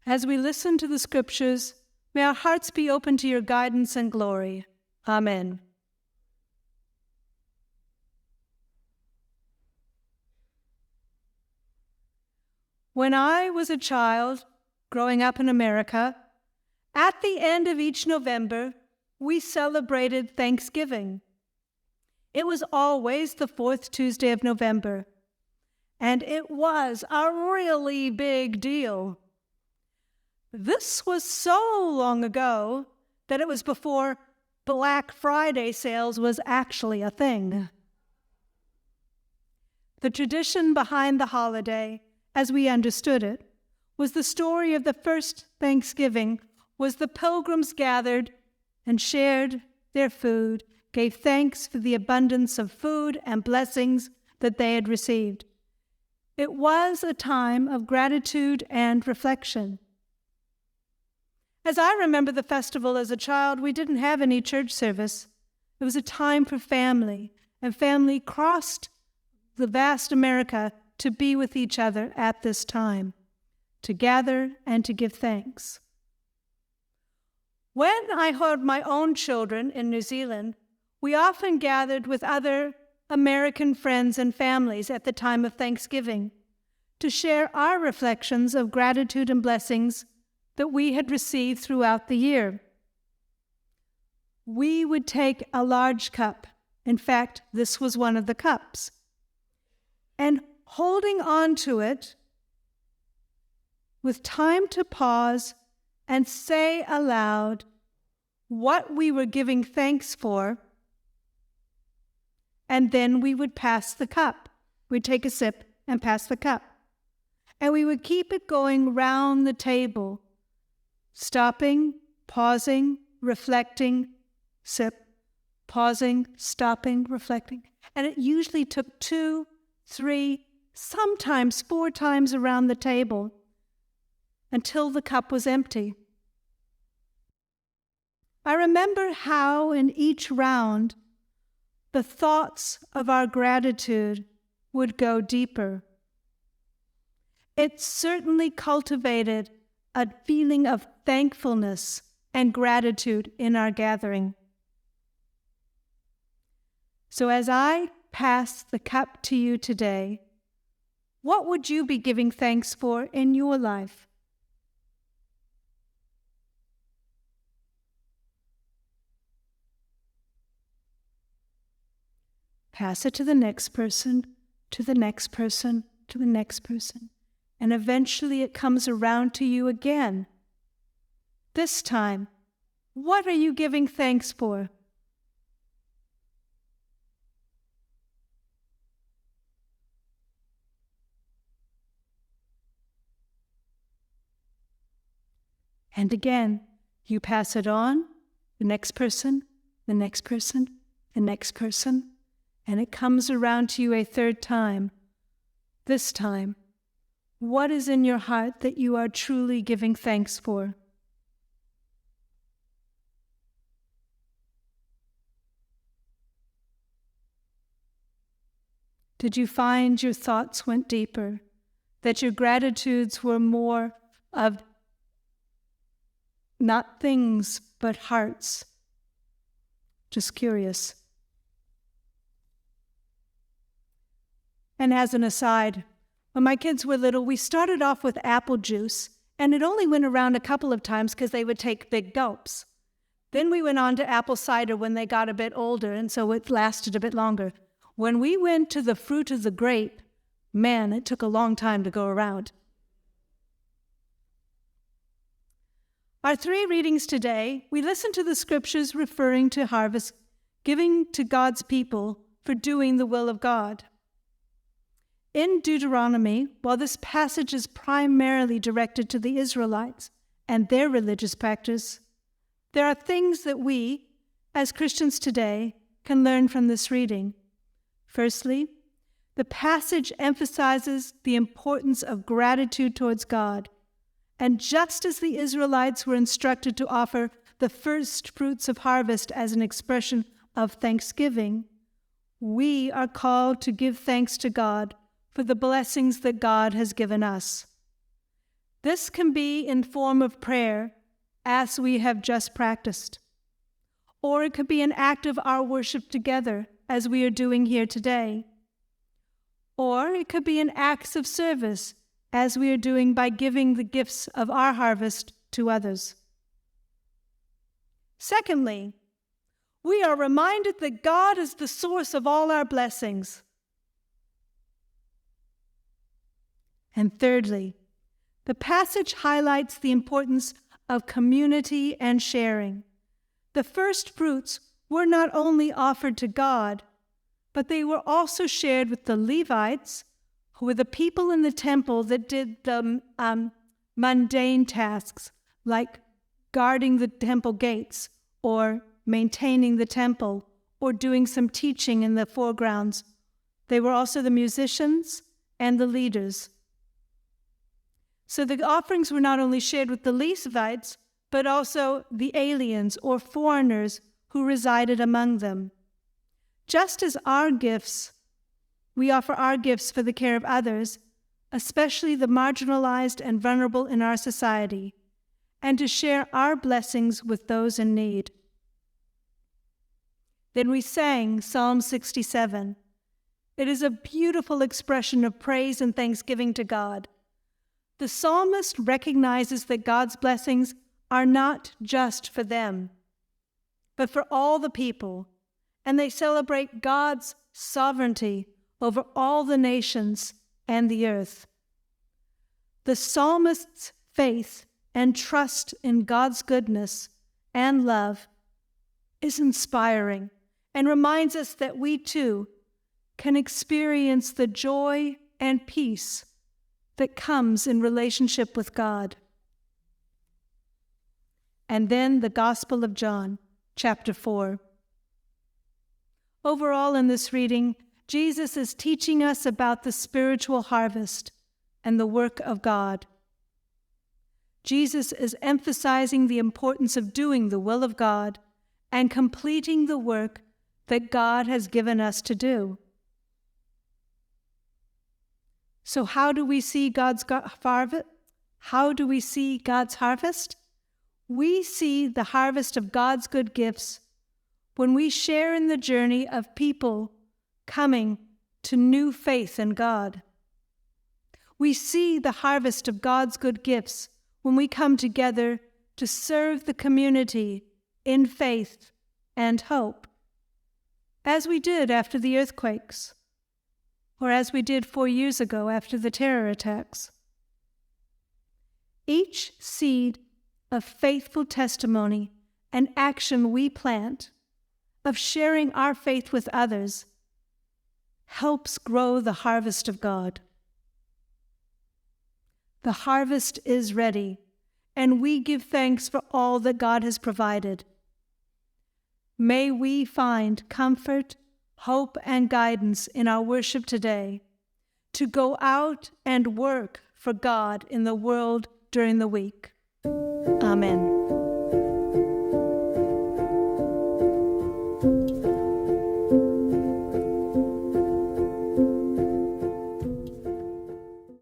As we listen to the Scriptures, may our hearts be open to your guidance and glory. Amen. When I was a child growing up in America, at the end of each November, we celebrated Thanksgiving. It was always the fourth Tuesday of November, and it was a really big deal. This was so long ago that it was before Black Friday sales was actually a thing. The tradition behind the holiday, as we understood it, was the story of the first Thanksgiving, was the pilgrims gathered and shared their food, gave thanks for the abundance of food and blessings that they had received. It was a time of gratitude and reflection. As I remember the festival as a child, we didn't have any church service. It was a time for family, and family crossed the vast America to be with each other at this time, to gather and to give thanks. When I had my own children in New Zealand, we often gathered with other American friends and families at the time of Thanksgiving to share our reflections of gratitude and blessings that we had received throughout the year. We would take a large cup. In fact, this was one of the cups. And holding on to it, with time to pause and say aloud what we were giving thanks for, and then we would pass the cup. We'd take a sip and pass the cup. And we would keep it going round the table, stopping, pausing, reflecting, sip, pausing, stopping, reflecting. And it usually took 2, 3, sometimes 4 times around the table until the cup was empty. I remember how in each round the thoughts of our gratitude would go deeper. It certainly cultivated a feeling of thankfulness and gratitude in our gathering. So as I pass the cup to you today, what would you be giving thanks for in your life? Pass it to the next person, to the next person, to the next person, and eventually it comes around to you again. This time, what are you giving thanks for? And again, you pass it on, the next person, the next person, the next person, and it comes around to you a third time. This time, what is in your heart that you are truly giving thanks for? Did you find your thoughts went deeper, that your gratitudes were more of not things, but hearts? Just curious. And as an aside, when my kids were little, we started off with apple juice, and it only went around a couple of times because they would take big gulps. Then we went on to apple cider when they got a bit older, and so it lasted a bit longer. When we went to the fruit of the grape, man, it took a long time to go around. Our 3 readings today, we listen to the Scriptures referring to harvest, giving to God's people for doing the will of God. In Deuteronomy, while this passage is primarily directed to the Israelites and their religious practice, there are things that we, as Christians today, can learn from this reading. Firstly, the passage emphasizes the importance of gratitude towards God. And just as the Israelites were instructed to offer the first fruits of harvest as an expression of thanksgiving, we are called to give thanks to God for the blessings that God has given us. This can be in form of prayer, as we have just practiced, or it could be an act of our worship together, as we are doing here today, or it could be an act of service, as we are doing by giving the gifts of our harvest to others. Secondly, we are reminded that God is the source of all our blessings. And thirdly, the passage highlights the importance of community and sharing. The first fruits were not only offered to God, but they were also shared with the Levites, who were the people in the temple that did the mundane tasks, like guarding the temple gates, or maintaining the temple, or doing some teaching in the foregrounds. They were also the musicians and the leaders. So the offerings were not only shared with the Levites, but also the aliens or foreigners who resided among them. Just as we offer our gifts for the care of others, especially the marginalized and vulnerable in our society, and to share our blessings with those in need. Then we sang Psalm 67. It is a beautiful expression of praise and thanksgiving to God. The psalmist recognizes that God's blessings are not just for them, but for all the people, and they celebrate God's sovereignty over all the nations and the earth. The psalmist's faith and trust in God's goodness and love is inspiring and reminds us that we too can experience the joy and peace that comes in relationship with God. And then the Gospel of John, chapter 4. Overall in this reading, Jesus is teaching us about the spiritual harvest and the work of God. Jesus is emphasizing the importance of doing the will of God and completing the work that God has given us to do. So how do we see God's harvest? How do we see God's harvest? We see the harvest of God's good gifts when we share in the journey of people coming to new faith in God. We see the harvest of God's good gifts when we come together to serve the community in faith and hope, as we did after the earthquakes, or as we did 4 years ago after the terror attacks. Each seed of faithful testimony and action we plant, of sharing our faith with others, helps grow the harvest of God. The harvest is ready, and we give thanks for all that God has provided. May we find comfort, hope, and guidance in our worship today to go out and work for God in the world during the week. Amen.